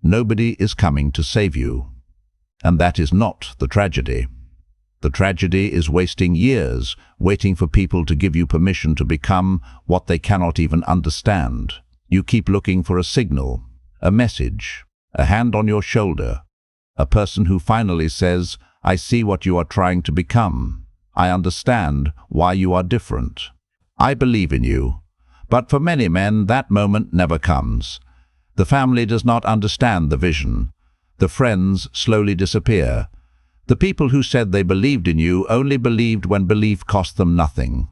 Nobody is coming to save you. And that is not the tragedy. The tragedy is wasting years waiting for people to give you permission to become what they cannot even understand. You keep looking for a signal, a message, a hand on your shoulder, a person who finally says, "I see what you are trying to become. I understand why you are different. I believe in you." But for many men, that moment never comes. The family does not understand the vision. The friends slowly disappear. The people who said they believed in you only believed when belief cost them nothing.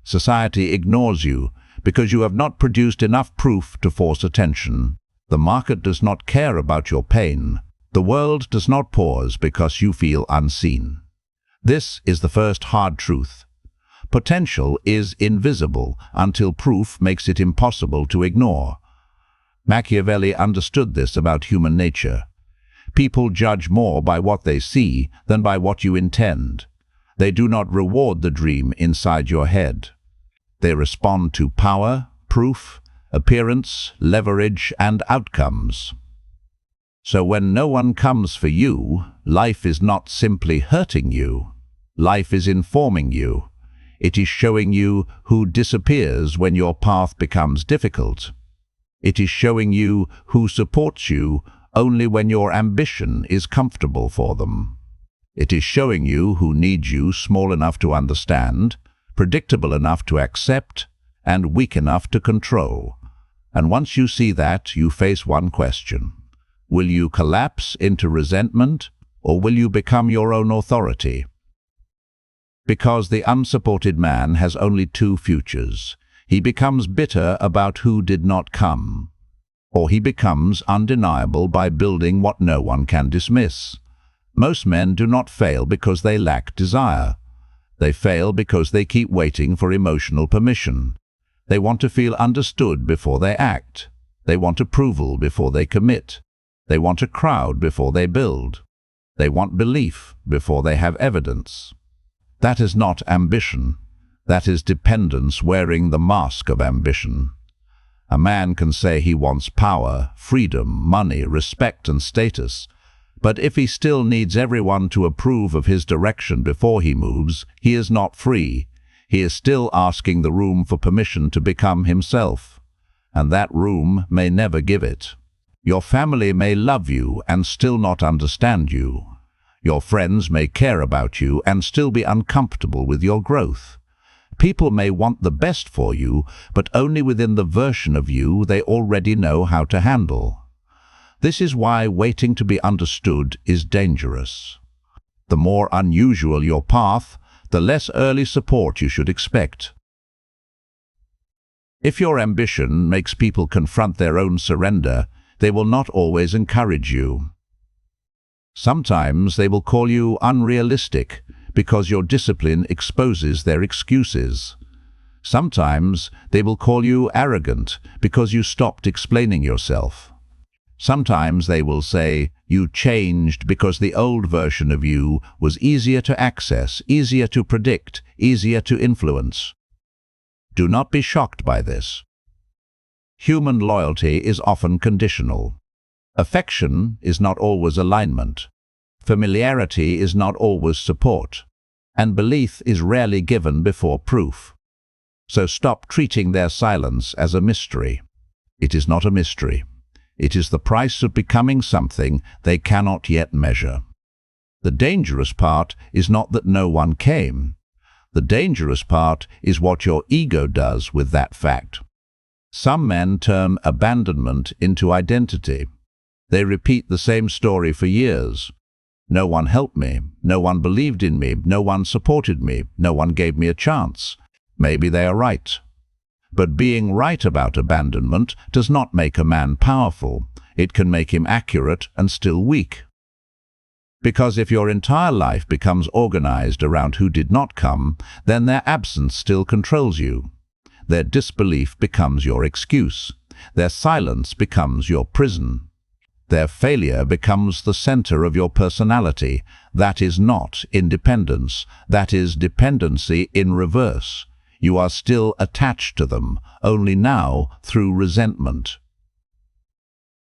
Society ignores you because you have not produced enough proof to force attention. The market does not care about your pain. The world does not pause because you feel unseen. This is the first hard truth. Potential is invisible until proof makes it impossible to ignore. Machiavelli understood this about human nature. People judge more by what they see than by what you intend. They do not reward the dream inside your head. They respond to power, proof, appearance, leverage, and outcomes. So when no one comes for you, life is not simply hurting you. Life is informing you. It is showing you who disappears when your path becomes difficult. It is showing you who supports you only when your ambition is comfortable for them. It is showing you who needs you small enough to understand, predictable enough to accept, and weak enough to control. And once you see that, you face one question. Will you collapse into resentment, or will you become your own authority? Because the unsupported man has only two futures. He becomes bitter about who did not come, or he becomes undeniable by building what no one can dismiss. Most men do not fail because they lack desire. They fail because they keep waiting for emotional permission. They want to feel understood before they act. They want approval before they commit. They want a crowd before they build. They want belief before they have evidence. That is not ambition. That is dependence wearing the mask of ambition. A man can say he wants power, freedom, money, respect, and status, but if he still needs everyone to approve of his direction before he moves, he is not free. He is still asking the room for permission to become himself, and that room may never give it. Your family may love you and still not understand you. Your friends may care about you and still be uncomfortable with your growth. People may want the best for you, but only within the version of you they already know how to handle. This is why waiting to be understood is dangerous. The more unusual your path, the less early support you should expect. If your ambition makes people confront their own surrender, they will not always encourage you. Sometimes they will call you unrealistic, because your discipline exposes their excuses. Sometimes they will call you arrogant because you stopped explaining yourself. Sometimes they will say you changed because the old version of you was easier to access, easier to predict, easier to influence. Do not be shocked by this. Human loyalty is often conditional. Affection is not always alignment. Familiarity is not always support, and belief is rarely given before proof. So stop treating their silence as a mystery. It is not a mystery. It is the price of becoming something they cannot yet measure. The dangerous part is not that no one came. The dangerous part is what your ego does with that fact. Some men turn abandonment into identity. They repeat the same story for years. No one helped me, no one believed in me, no one supported me, no one gave me a chance. Maybe they are right. But being right about abandonment does not make a man powerful. It can make him accurate and still weak. Because if your entire life becomes organized around who did not come, then their absence still controls you. Their disbelief becomes your excuse. Their silence becomes your prison. Their failure becomes the center of your personality. That is not independence. That is dependency in reverse. You are still attached to them, only now through resentment.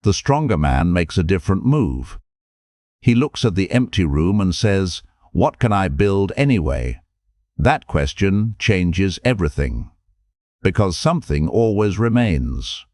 The stronger man makes a different move. He looks at the empty room and says, "What can I build anyway?" That question changes everything. Because something always remains.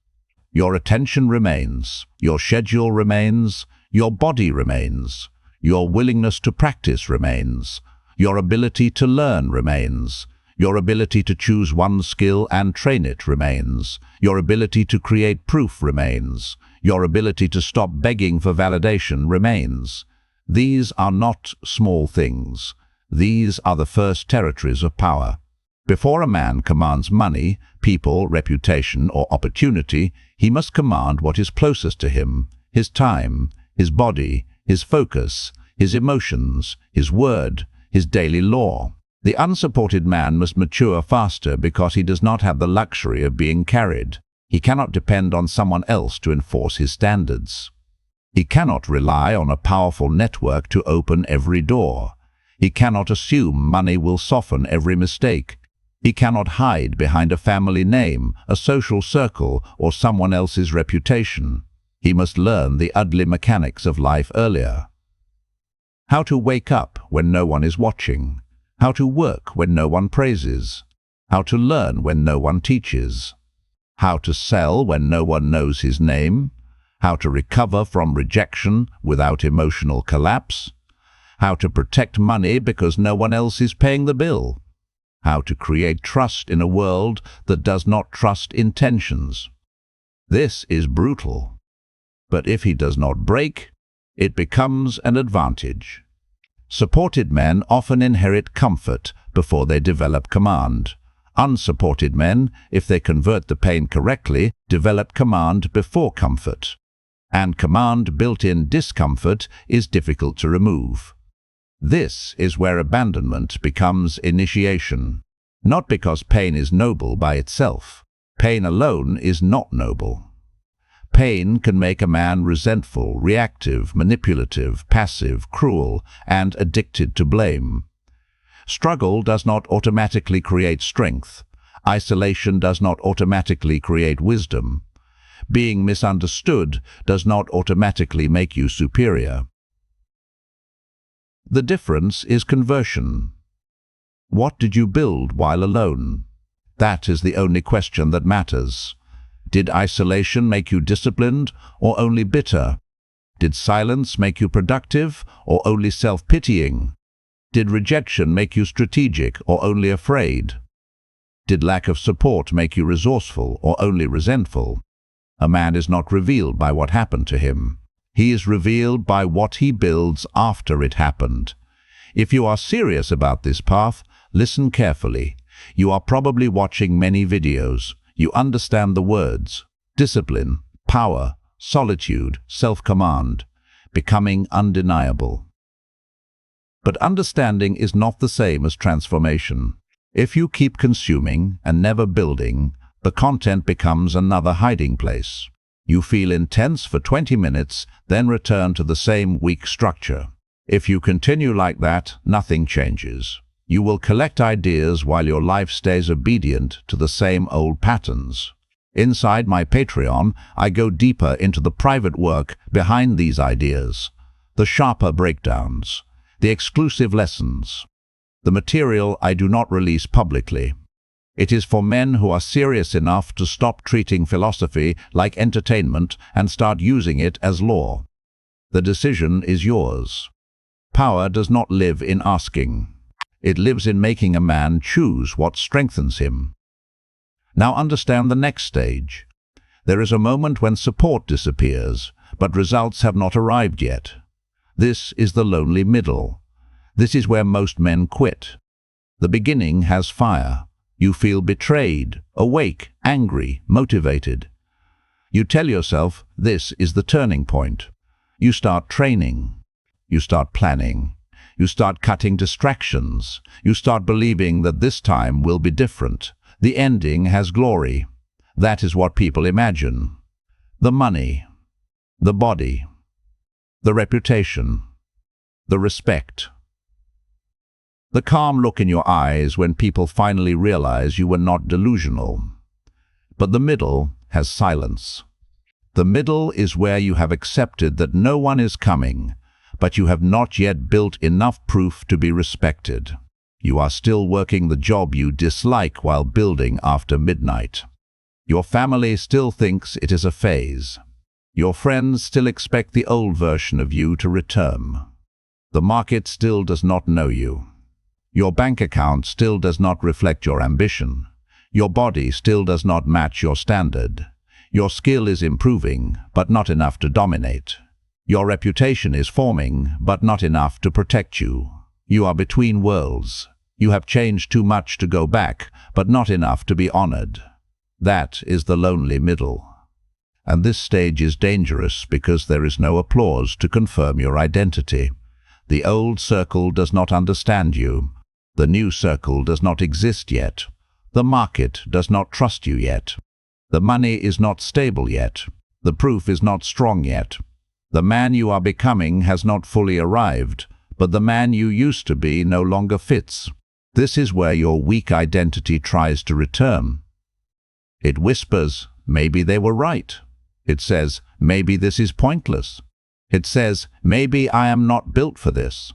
Your attention remains, your schedule remains, your body remains, your willingness to practice remains, your ability to learn remains, your ability to choose one skill and train it remains, your ability to create proof remains, your ability to stop begging for validation remains. These are not small things. These are the first territories of power. Before a man commands money, people, reputation, or opportunity, he must command what is closest to him: his time, his body, his focus, his emotions, his word, his daily law. The unsupported man must mature faster because he does not have the luxury of being carried. He cannot depend on someone else to enforce his standards. He cannot rely on a powerful network to open every door. He cannot assume money will soften every mistake. He cannot hide behind a family name, a social circle, or someone else's reputation. He must learn the ugly mechanics of life earlier. How to wake up when no one is watching. How to work when no one praises. How to learn when no one teaches. How to sell when no one knows his name. How to recover from rejection without emotional collapse. How to protect money because no one else is paying the bill. How to create trust in a world that does not trust intentions. This is brutal. But if he does not break, it becomes an advantage. Supported men often inherit comfort before they develop command. Unsupported men, if they convert the pain correctly, develop command before comfort. And command built in discomfort is difficult to remove. This is where abandonment becomes initiation. Not because pain is noble by itself. Pain alone is not noble. Pain can make a man resentful, reactive, manipulative, passive, cruel, and addicted to blame. Struggle does not automatically create strength. Isolation does not automatically create wisdom. Being misunderstood does not automatically make you superior. The difference is conversion. What did you build while alone? That is the only question that matters. Did isolation make you disciplined or only bitter? Did silence make you productive or only self-pitying? Did rejection make you strategic or only afraid? Did lack of support make you resourceful or only resentful? A man is not revealed by what happened to him. He is revealed by what he builds after it happened. If you are serious about this path, listen carefully. You are probably watching many videos. You understand the words: discipline, power, solitude, self-command, becoming undeniable. But understanding is not the same as transformation. If you keep consuming and never building, the content becomes another hiding place. You feel intense for 20 minutes, then return to the same weak structure. If you continue like that, nothing changes. You will collect ideas while your life stays obedient to the same old patterns. Inside my Patreon, I go deeper into the private work behind these ideas, the sharper breakdowns, the exclusive lessons, the material I do not release publicly. It is for men who are serious enough to stop treating philosophy like entertainment and start using it as law. The decision is yours. Power does not live in asking. It lives in making a man choose what strengthens him. Now understand the next stage. There is a moment when support disappears, but results have not arrived yet. This is the lonely middle. This is where most men quit. The beginning has fire. You feel betrayed, awake, angry, motivated. You tell yourself this is the turning point. You start training. You start planning. You start cutting distractions. You start believing that this time will be different. The ending has glory. That is what people imagine. The money, the body, the reputation, the respect. The calm look in your eyes when people finally realize you were not delusional. But the middle has silence. The middle is where you have accepted that no one is coming, but you have not yet built enough proof to be respected. You are still working the job you dislike while building after midnight. Your family still thinks it is a phase. Your friends still expect the old version of you to return. The market still does not know you. Your bank account still does not reflect your ambition. Your body still does not match your standard. Your skill is improving, but not enough to dominate. Your reputation is forming, but not enough to protect you. You are between worlds. You have changed too much to go back, but not enough to be honored. That is the lonely middle. And this stage is dangerous because there is no applause to confirm your identity. The old circle does not understand you. The new circle does not exist yet. The market does not trust you yet. The money is not stable yet. The proof is not strong yet. The man you are becoming has not fully arrived, but the man you used to be no longer fits. This is where your weak identity tries to return. It whispers, maybe they were right. It says, maybe this is pointless. It says, maybe I am not built for this.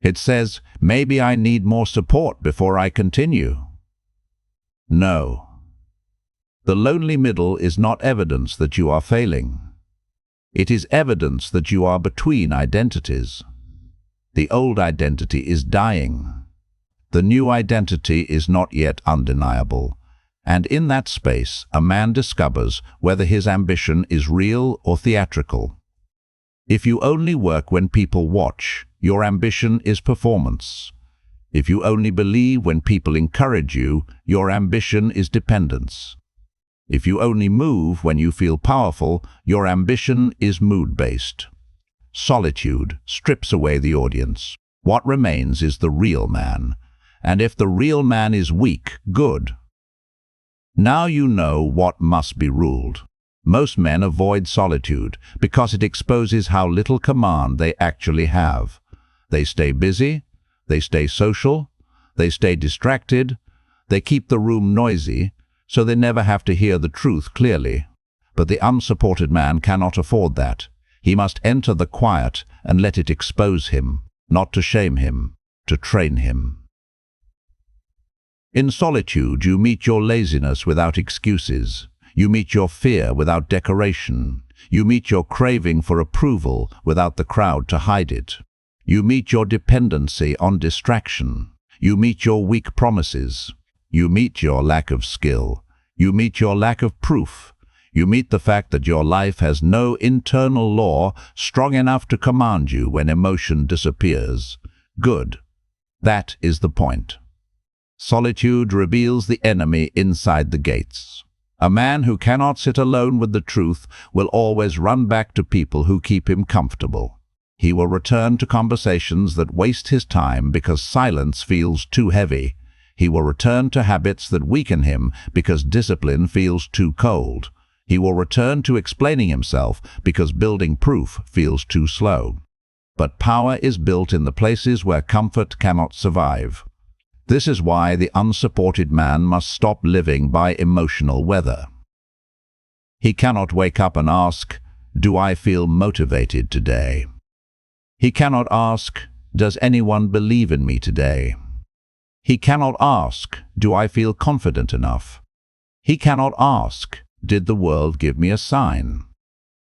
It says, maybe I need more support before I continue. No. The lonely middle is not evidence that you are failing. It is evidence that you are between identities. The old identity is dying. The new identity is not yet undeniable. And in that space, a man discovers whether his ambition is real or theatrical. If you only work when people watch, your ambition is performance. If you only believe when people encourage you, your ambition is dependence. If you only move when you feel powerful, your ambition is mood-based. Solitude strips away the audience. What remains is the real man. And if the real man is weak, good. Now you know what must be ruled. Most men avoid solitude because it exposes how little command they actually have. They stay busy, they stay social, they stay distracted, they keep the room noisy, so they never have to hear the truth clearly. But the unsupported man cannot afford that. He must enter the quiet and let it expose him, not to shame him, to train him. In solitude, you meet your laziness without excuses. You meet your fear without decoration. You meet your craving for approval without the crowd to hide it. You meet your dependency on distraction. You meet your weak promises. You meet your lack of skill. You meet your lack of proof. You meet the fact that your life has no internal law strong enough to command you when emotion disappears. Good. That is the point. Solitude reveals the enemy inside the gates. A man who cannot sit alone with the truth will always run back to people who keep him comfortable. He will return to conversations that waste his time because silence feels too heavy. He will return to habits that weaken him because discipline feels too cold. He will return to explaining himself because building proof feels too slow. But power is built in the places where comfort cannot survive. This is why the unsupported man must stop living by emotional weather. He cannot wake up and ask, "Do I feel motivated today?" He cannot ask, "Does anyone believe in me today?" He cannot ask, "Do I feel confident enough?" He cannot ask, "Did the world give me a sign?"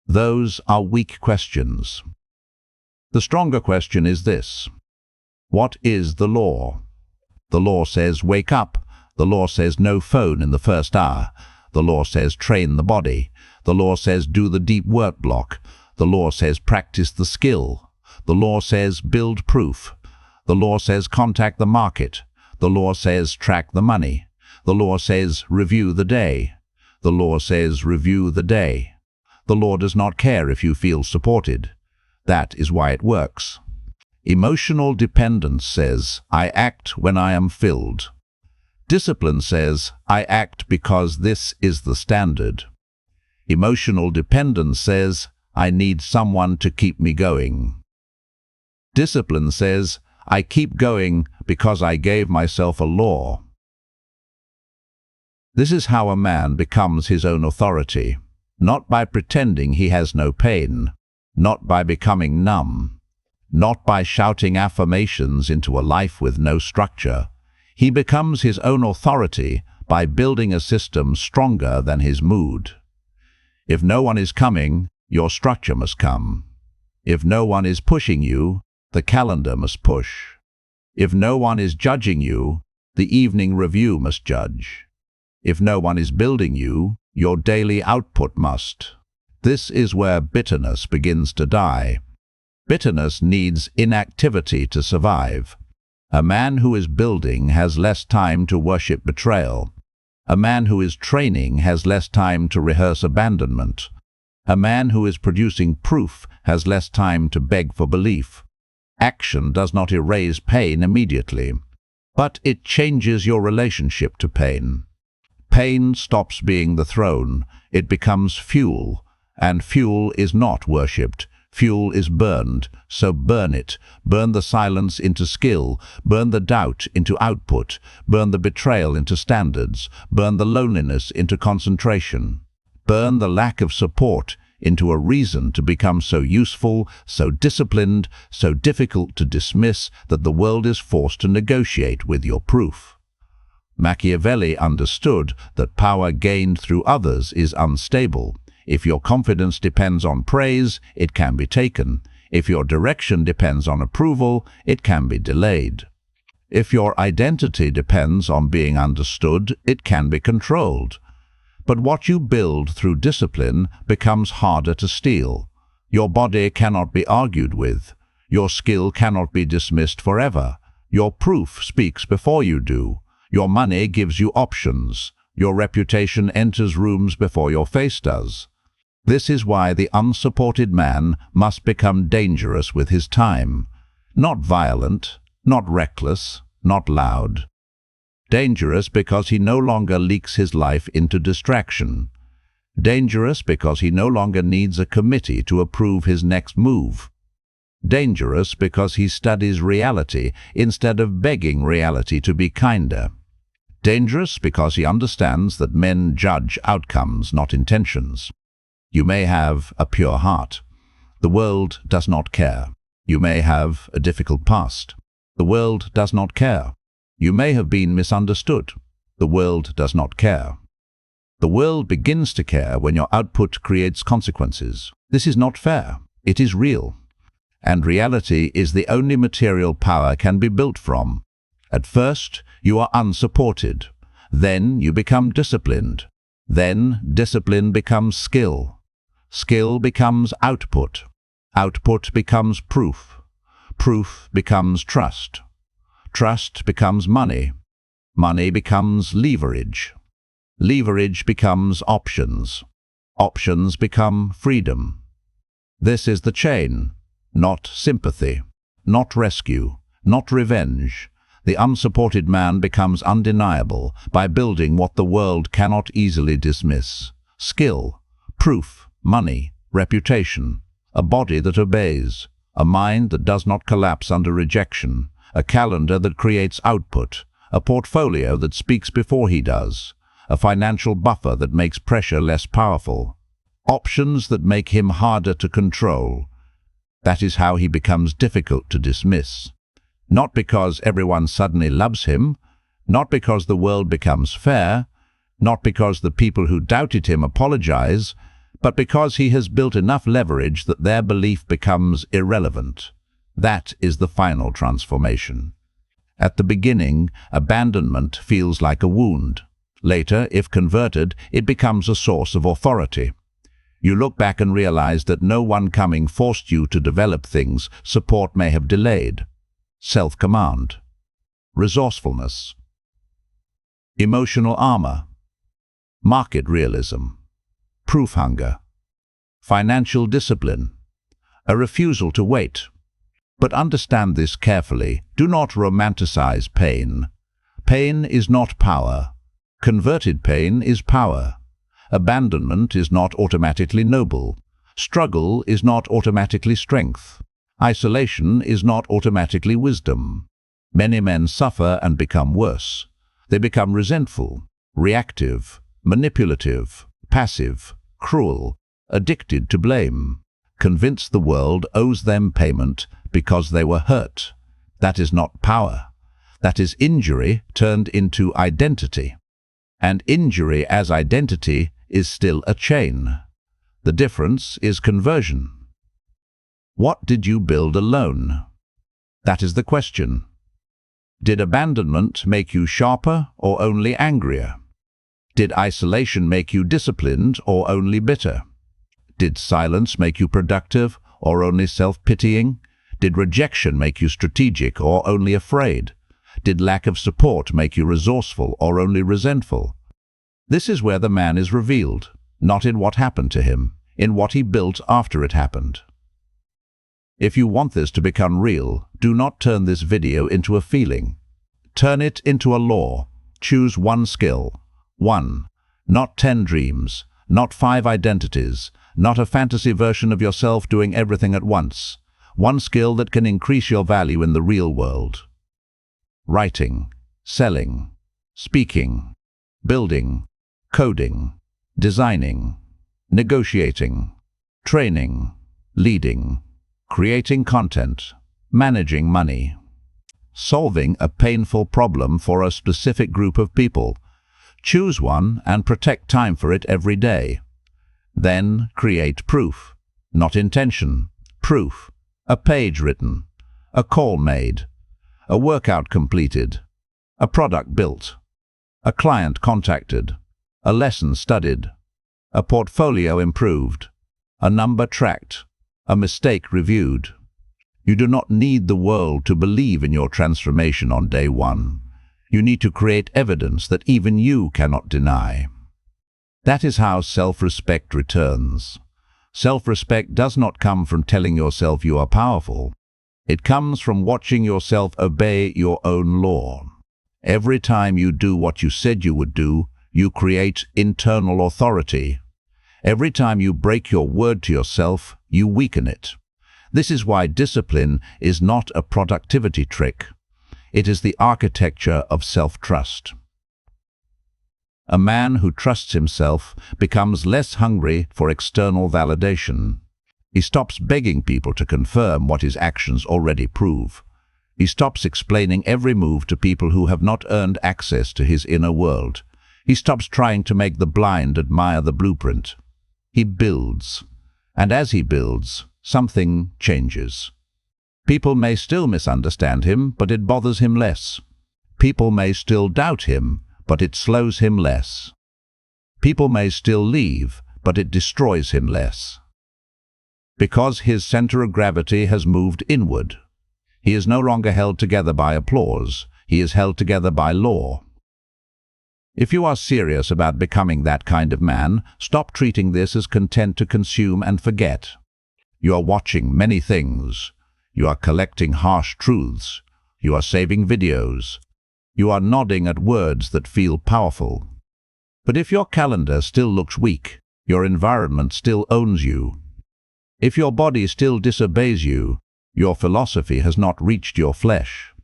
Those are weak questions. The stronger question is this: what is the law? The law says wake up. The law says no phone in the first hour. The law says train the body. The law says do the deep work block. The law says practice the skill. The law says build proof. The law says contact the market. The law says track the money. The law says review the day. The law says review the day. The law does not care if you feel supported. That is why it works. Emotional dependence says, I act when I am filled. Discipline says, I act because this is the standard. Emotional dependence says, I need someone to keep me going. Discipline says, I keep going because I gave myself a law. This is how a man becomes his own authority. not by pretending he has no pain, not by becoming numb, not by shouting affirmations into a life with no structure. He becomes his own authority by building a system stronger than his mood. If no one is coming, your structure must come. If no one is pushing you, the calendar must push. If no one is judging you, the evening review must judge. If no one is building you, your daily output must. This is where bitterness begins to die. Bitterness needs inactivity to survive. A man who is building has less time to worship betrayal. A man who is training has less time to rehearse abandonment. A man who is producing proof has less time to beg for belief. Action does not erase pain immediately, but it changes your relationship to pain. Pain stops being the throne, it becomes fuel, and fuel is not worshipped. Fuel is burned, so burn it. Burn the silence into skill, burn the doubt into output, burn the betrayal into standards, burn the loneliness into concentration. Burn the lack of support into a reason to become so useful, so disciplined, so difficult to dismiss that the world is forced to negotiate with your proof. Machiavelli understood that power gained through others is unstable. If your confidence depends on praise, it can be taken. If your direction depends on approval, it can be delayed. If your identity depends on being understood, it can be controlled. But what you build through discipline becomes harder to steal. Your body cannot be argued with. Your skill cannot be dismissed forever. Your proof speaks before you do. Your money gives you options. Your reputation enters rooms before your face does. This is why the unsupported man must become dangerous with his time. Not violent, not reckless, not loud. Dangerous because he no longer leaks his life into distraction. Dangerous because he no longer needs a committee to approve his next move. Dangerous because he studies reality instead of begging reality to be kinder. Dangerous because he understands that men judge outcomes, not intentions. You may have a pure heart. The world does not care. You may have a difficult past. The world does not care. You may have been misunderstood. The world does not care. The world begins to care when your output creates consequences. This is not fair. It is real. And reality is the only material power can be built from. At first, you are unsupported. Then you become disciplined. Then discipline becomes skill. Skill becomes output. Output becomes proof. Proof becomes trust. Trust becomes money. Money becomes leverage. Leverage becomes options. Options become freedom. This is the chain, not sympathy, not rescue, not revenge. The unsupported man becomes undeniable by building what the world cannot easily dismiss. Skill, proof, money, reputation, a body that obeys, a mind that does not collapse under rejection, a calendar that creates output, a portfolio that speaks before he does, a financial buffer that makes pressure less powerful, options that make him harder to control. That is how he becomes difficult to dismiss. Not because everyone suddenly loves him, not because the world becomes fair, not because the people who doubted him apologize, but because he has built enough leverage that their belief becomes irrelevant. That is the final transformation. At the beginning, abandonment feels like a wound. Later, if converted, it becomes a source of authority. You look back and realize that no one coming forced you to develop things support may have delayed. Self-command, resourcefulness, emotional armor, market realism, proof hunger, financial discipline, a refusal to wait. But understand this carefully. Do not romanticize pain. Pain is not power. Converted pain is power. Abandonment is not automatically noble. Struggle is not automatically strength. Isolation is not automatically wisdom. Many men suffer and become worse. They become resentful, reactive, manipulative, passive, cruel, addicted to blame, convinced the world owes them payment because they were hurt. That is not power. That is injury turned into identity. And injury as identity is still a chain. The difference is conversion. What did you build alone? That is the question. Did abandonment make you sharper or only angrier? Did isolation make you disciplined or only bitter? Did silence make you productive or only self-pitying? Did rejection make you strategic or only afraid? Did lack of support make you resourceful or only resentful? This is where the man is revealed, not in what happened to him, in what he built after it happened. If you want this to become real, do not turn this video into a feeling. Turn it into a law. Choose one skill. One. Not 10 dreams, not 5 identities, not a fantasy version of yourself doing everything at once. One skill that can increase your value in the real world. Writing, selling, speaking, building, coding, designing, negotiating, training, leading, creating content, managing money, solving a painful problem for a specific group of people. Choose one and protect time for it every day. Then create proof, not intention, proof. A page written, a call made, a workout completed, a product built, a client contacted, a lesson studied, a portfolio improved, a number tracked, a mistake reviewed. You do not need the world to believe in your transformation on day one. You need to create evidence that even you cannot deny. That is how self-respect returns. Self-respect does not come from telling yourself you are powerful. It comes from watching yourself obey your own law. Every time you do what you said you would do, you create internal authority. Every time you break your word to yourself, you weaken it. This is why discipline is not a productivity trick. It is the architecture of self-trust. A man who trusts himself becomes less hungry for external validation. He stops begging people to confirm what his actions already prove. He stops explaining every move to people who have not earned access to his inner world. He stops trying to make the blind admire the blueprint. He builds. And as he builds, something changes. People may still misunderstand him, but it bothers him less. People may still doubt him, but it slows him less. People may still leave, but it destroys him less. Because his center of gravity has moved inward. He is no longer held together by applause. He is held together by law. If you are serious about becoming that kind of man, stop treating this as content to consume and forget. You are watching many things. You are collecting harsh truths. You are saving videos. You are nodding at words that feel powerful. But if your calendar still looks weak, your environment still owns you. If your body still disobeys you, your philosophy has not reached your flesh.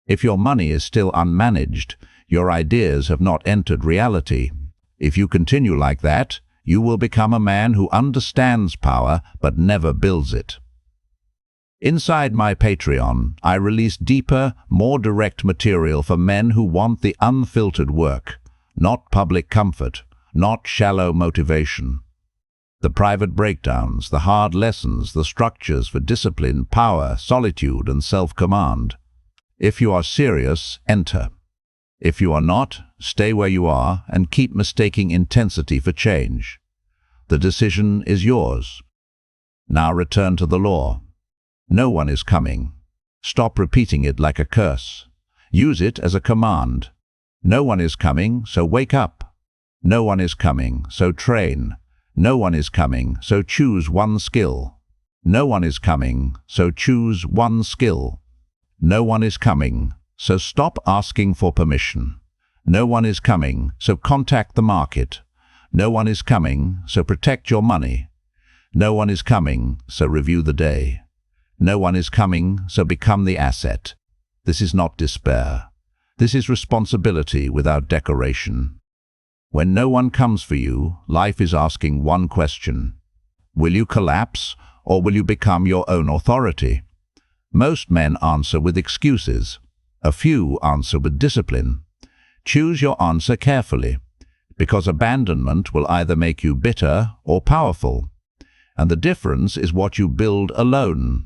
If your money is still unmanaged, your ideas have not entered reality. If you continue like that, you will become a man who understands power but never builds it. Inside my Patreon, I release deeper, more direct material for men who want the unfiltered work, not public comfort, not shallow motivation. The private breakdowns, the hard lessons, the structures for discipline, power, solitude, and self-command. If you are serious, enter. If you are not, stay where you are and keep mistaking intensity for change. The decision is yours. Now return to the law. No one is coming. Stop repeating it like a curse. Use it as a command. No one is coming, so wake up. No one is coming, so train. No one is coming, so choose one skill. No one is coming, so choose one skill. No one is coming, so stop asking for permission. No one is coming, so contact the market. No one is coming, so protect your money. No one is coming, so review the day. No one is coming, so become the asset. This is not despair. This is responsibility without decoration. When no one comes for you, life is asking one question. Will you collapse, or will you become your own authority? Most men answer with excuses. A few answer with discipline. Choose your answer carefully, because abandonment will either make you bitter or powerful, and the difference is what you build alone.